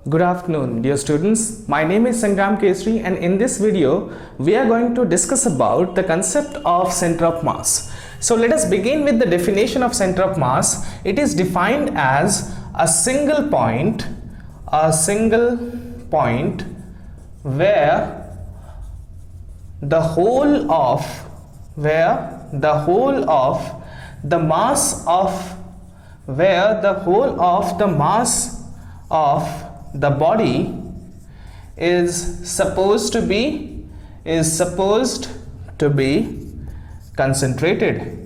Good afternoon, dear students. My name is Sangram Kesri, and in this video we are going to discuss about the concept of center of mass. So let us begin with the definition of center of mass. It is defined as a single point where the whole of the mass of the body is supposed to be concentrated.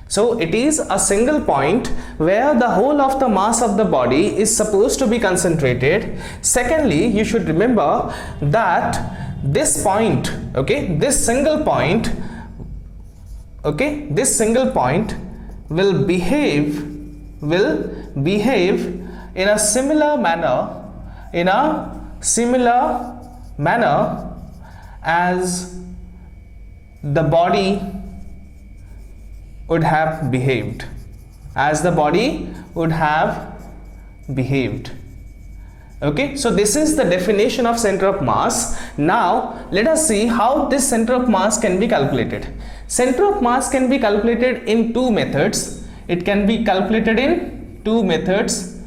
So it is a single point where the whole of the mass of the body is supposed to be concentrated. Secondly, you should remember that this point, this single point will behave in a similar manner as the body would have behaved. Okay, so this is the definition of center of mass. Now let us see how this center of mass can be calculated. Center of mass can be calculated in two methods. It can be calculated in two methods.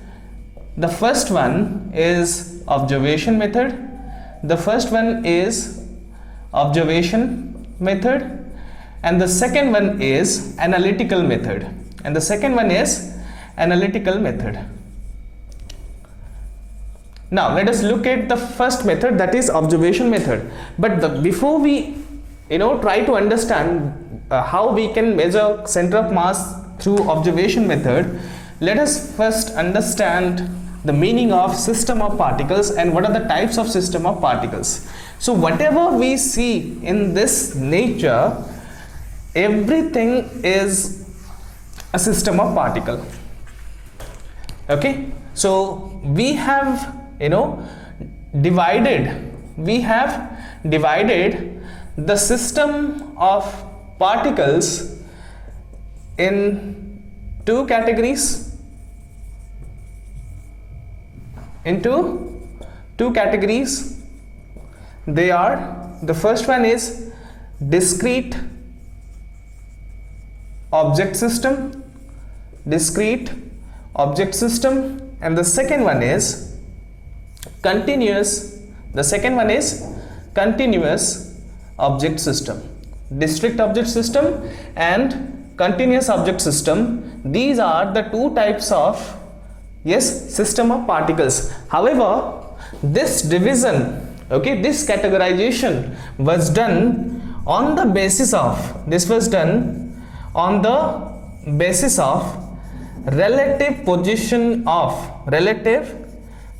The first one is observation method. And the second one is analytical method. Now let us look at the first method, that is observation method. But before we try to understand how we can measure center of mass through observation method, let us first understand the meaning of system of particles and what are the types of system of particles. So whatever we see in this nature, everything is a system of particle. Okay, so we have divided the system of particles in two categories. They are, the first one is discrete object system, and the second one is continuous object system. Discrete object system and continuous object system, these are the two types of system of particles. However, this division, this categorization was done on the basis of relative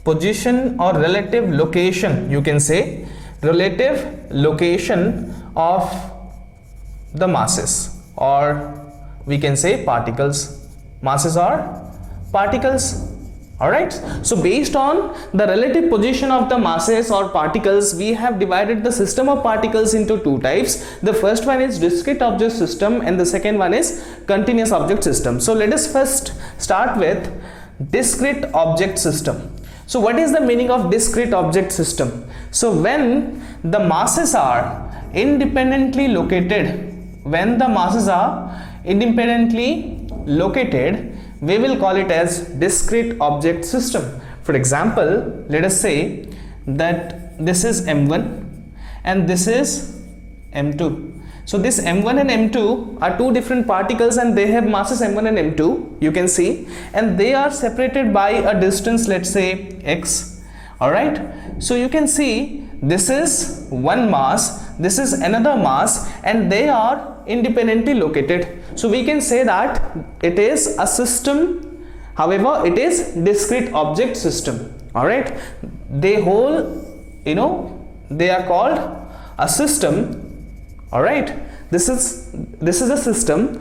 position or relative location, you can say relative location of the masses, or we can say particles, masses or particles. Alright, so based on the relative position of the masses or particles, we have divided the system of particles into two types. The first one is discrete object system and the second one is continuous object system. So let us first start with discrete object system. So what is the meaning of discrete object system? So when the masses are independently located, we will call it as discrete object system. For example, let us say that this is M1 and this is M2. So this M1 and M2 are two different particles and they have masses M1 and M2, you can see, and they are separated by a distance, let's say x. Alright, so you can see this is one mass, this is another mass, and they are independently located. So we can say that it is a system, however it is discrete object system. Alright, they are called a system. Alright, this is a system.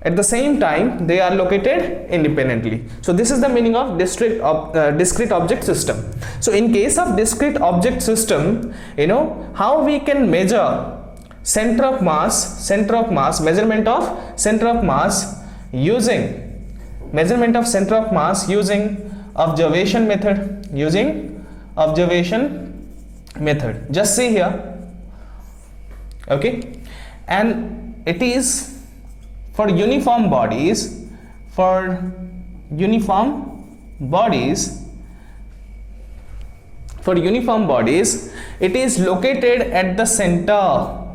At the same time, they are located independently. So this is the meaning of discrete object system. So in case of discrete object system, how we can measure center of mass, measurement of center of mass using measurement of center of mass using observation method, just see here, okay, and it is for uniform bodies, it is located at the center,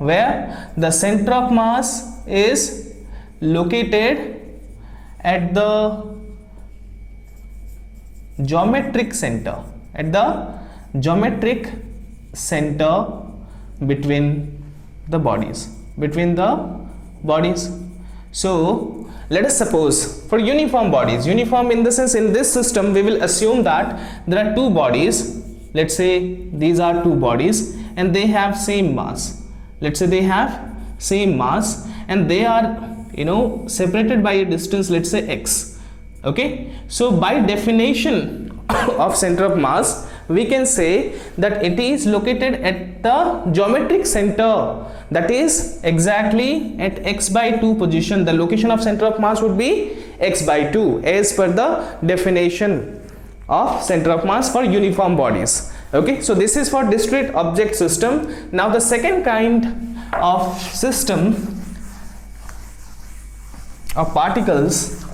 where the center of mass is located at the geometric center, between the bodies. So let us suppose for uniform bodies, uniform in the sense, in this system we will assume that there are two bodies. Let's say these are two bodies and they have same mass. Let's say they have same mass and they are, separated by a distance, let's say x. Okay, so by definition of center of mass, we can say that it is located at the geometric center, that is exactly at x by 2 position. The location of center of mass would be x by 2 as per the definition of center of mass for uniform bodies. Okay, so this is for discrete object system. Now the second kind of system of particles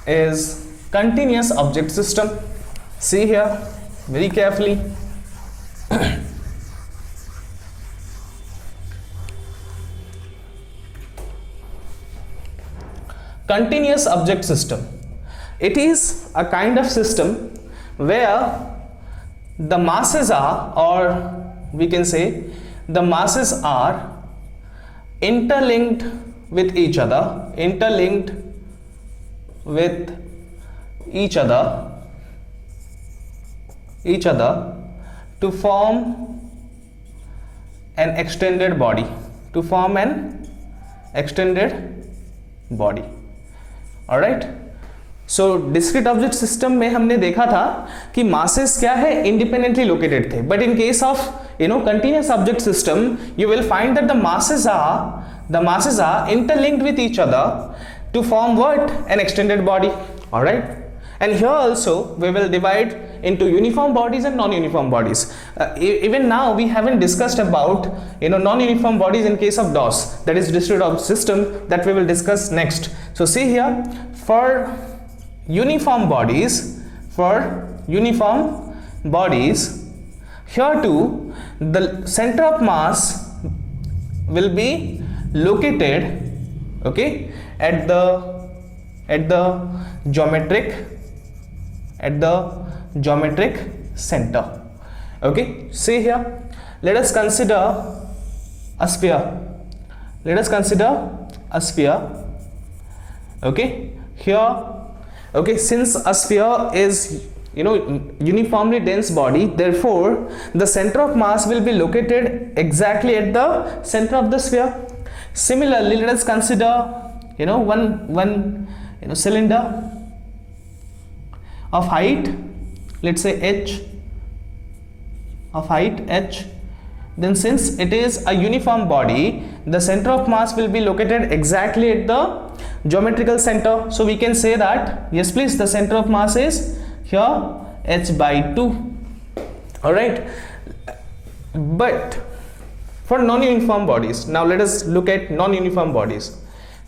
is continuous object system. See here very carefully. Continuous object system, it is a kind of system where the masses are, or we can say the masses are interlinked with each other, to form an extended body, alright. So discrete object system में हमने देखा था कि masses क्या है, independently located थे, but in case of continuous object system you will find that the masses are interlinked with each other to form what? An extended body. All right, and here also we will divide into uniform bodies and non-uniform bodies. Even now we haven't discussed about non-uniform bodies in case of DOS, that is discrete object system, that we will discuss next. So see here, for uniform bodies, here too the center of mass will be located, okay, at the geometric center. Okay, see here, let us consider a sphere. Okay, here, okay, since a sphere is uniformly dense body, therefore the center of mass will be located exactly at the center of the sphere. Similarly, let us consider one cylinder of height, let's say h, then since it is a uniform body, the center of mass will be located exactly at the geometrical center. So we can say that, yes please, the center of mass is here h by 2. All right, but for non-uniform bodies, now let us look at non-uniform bodies.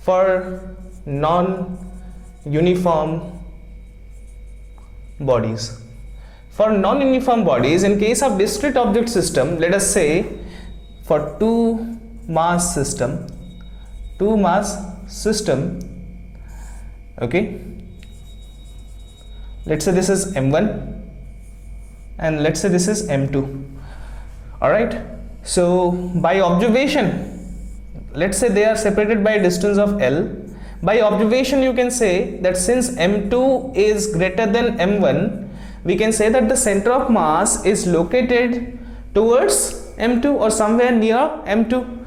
For non-uniform bodies, in case of discrete object system, let us say for two mass system, okay, let's say this is m1 and let's say this is m2. All right, so by observation, let's say they are separated by a distance of L. By observation you can say that since m2 is greater than m1, we can say that the center of mass is located towards m2 or somewhere near m2.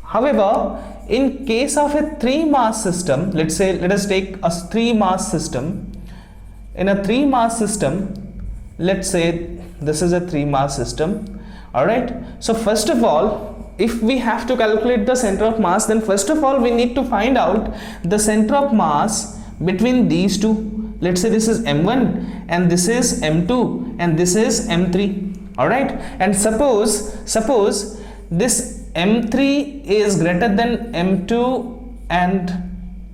However, in case of a 3-mass system, let us take a 3-mass system. In a 3-mass system, let's say this is a 3-mass system. All right, so first of all, if we have to calculate the center of mass, then first of all we need to find out the center of mass between these two. Let's say this is m1 and this is m2 and this is m3. All right, and suppose this m3 is greater than m2 and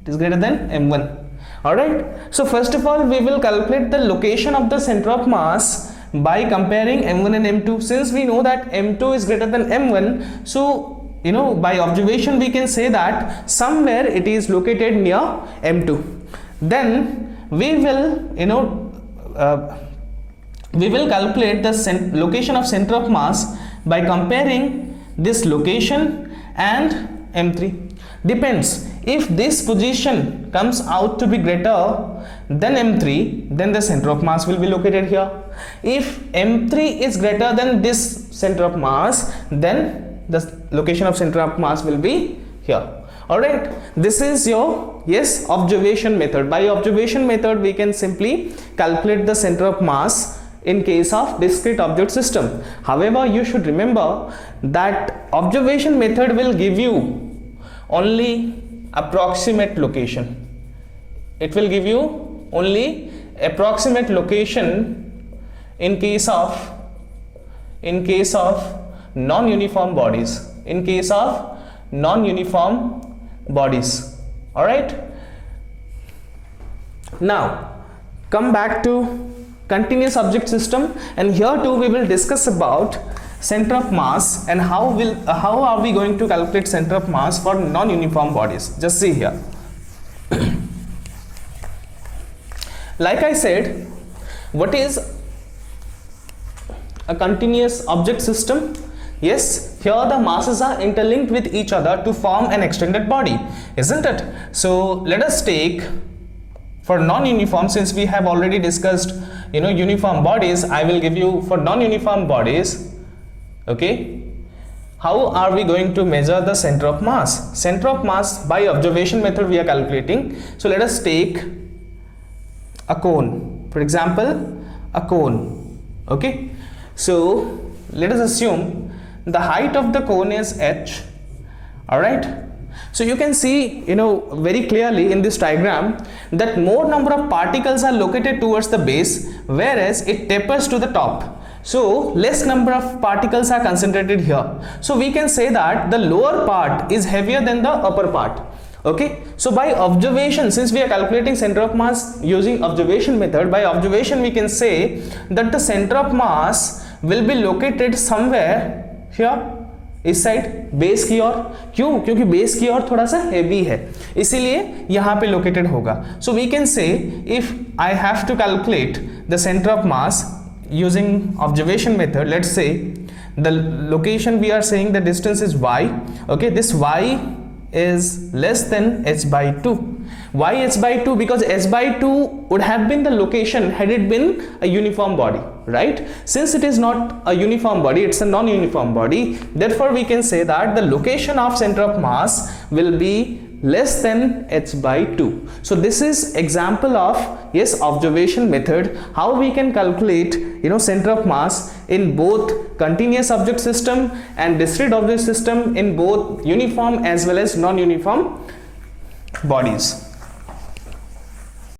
it is greater than m1. All right, so first of all we will calculate the location of the center of mass by comparing m1 and m2. Since we know that m2 is greater than m1, so by observation we can say that somewhere it is located near m2. Then we will calculate the location of center of mass by comparing this location and m3. Depends, if this position comes out to be greater than m3, then the center of mass will be located here. If m3 is greater than this center of mass, then the location of center of mass will be here. All right, this is your observation method. By observation method we can simply calculate the center of mass in case of discrete object system. However, you should remember that observation method will give you only approximate location. It will give you only approximate location in case of non-uniform bodies. In case of non-uniform bodies. All right, now come back to continuous object system, and here too we will discuss about center of mass and how are we going to calculate center of mass for non-uniform bodies. Just see here. Like I said, what is a continuous object system? Yes, here the masses are interlinked with each other to form an extended body, isn't it? So let us take for non-uniform, since we have already discussed uniform bodies, I will give you for non-uniform bodies. Okay, how are we going to measure the center of mass? Center of mass by observation method we are calculating. So let us take a cone, for example a cone. Okay, so let us assume the height of the cone is h. All right, so you can see very clearly in this diagram that more number of particles are located towards the base, whereas it tapers to the top. So less number of particles are concentrated here. So we can say that the lower part is heavier than the upper part. Okay, so by observation, since we are calculating center of mass using observation method, by observation we can say that the center of mass will be located somewhere here, इस side base की ओर. क्यों? क्योंकि base की ओर थोड़ा सा heavy है, इसीलिए यहाँ पे लोकेटेड होगा. So we can say if I have to calculate the centre of mass using observation method, let's say the location we are saying the distance is y. Okay, this y is less than h by 2. Why h by 2? Because h by 2 would have been the location had it been a uniform body, right? Since it is not a uniform body, it's a non-uniform body, therefore we can say that the location of center of mass will be less than h by 2. So this is example of observation method, how we can calculate center of mass in both continuous object system and discrete object system, in both uniform as well as non-uniform bodies.